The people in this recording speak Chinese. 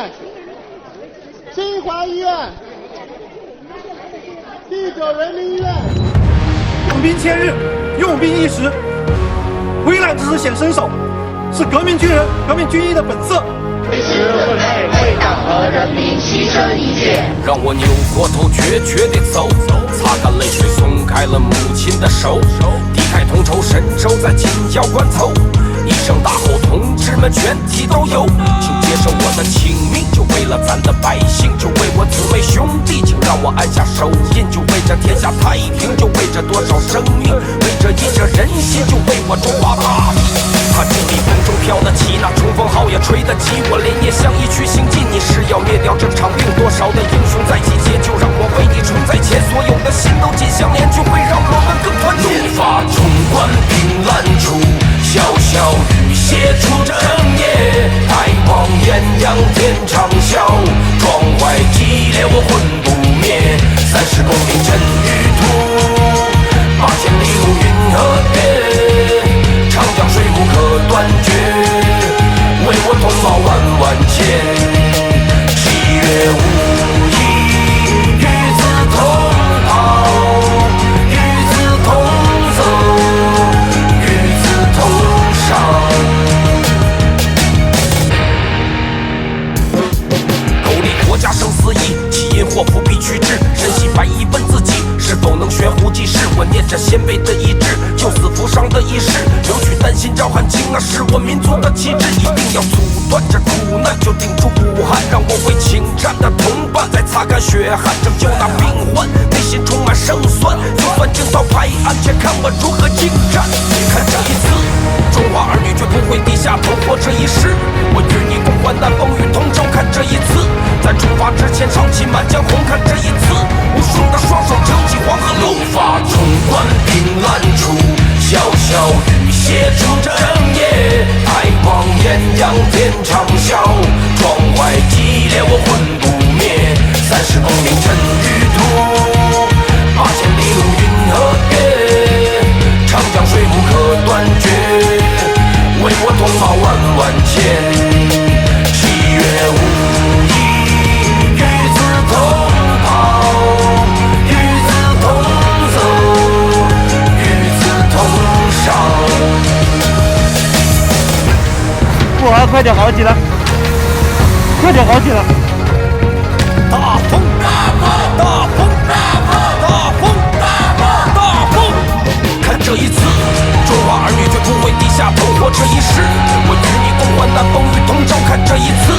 院、新华医院、第9人民医院。用兵千日，用兵一时，危难之时显身手，是革命军人、革命军医的本色。为时为内，为党和人民牺牲一切。让我扭过头，决绝地走，擦干泪水，松开了母亲的手，低开同仇，伸手在紧要关头。一声大吼，同志们全体都有，请接受我的请命，就为了咱的百姓，就为我姊妹兄弟，请让我按下手印，就为这天下太平，就为这多少生命，为这一者人心，就为我中华大地。他这里风中飘得起，那冲锋号也吹得急，我连夜向一去行进，你是要灭掉这场病，多少的英雄在集结，就让我为你冲在前，所有的心都紧相连，就会让我们更团结。怒发冲冠，凭栏处，潇潇雨写出正业，太王艳阳天长啸，壮怀激烈我魂不灭，30公里尘与土，8000里路云和月，长江水不可断绝，为我同胞万万千。7月5日，与子同袍，与子同走，与子同伤。口里国家生死以，其因祸福必趋之。深吸百亿问自己，是否能悬壶济世？我念着先辈的遗志，救死扶伤的义士，留取丹心照汗青，那是我民族的旗帜。一定要阻断这苦难，就定住武汉，让我为请战的同伴再擦干血汗，拯救那病患，内心充满胜算。就算惊遭拍案，且看我如何精湛。看这一次，中华儿女绝不会低下头。过这一世，我与你共患难，风雨同舟。看这一次，在出发之前唱起《满江红》。看这一次，无数的双手撑起黄河路。怒发冲冠，凭栏处，潇潇雨写出正业，太王艳阳天长啸，壮怀激烈我魂不灭，30公里尘与土，8000里路云和月，长江水不可断绝，为我同胞万万千。7月5日，与子同袍，与子同走，与子同伤。富华，快点好起来，快点好起来！大风，大风，大风，大风，大风！看这一次，中华儿女绝不会低下头。过这一世，我与你共患难，风雨同舟。看这一次，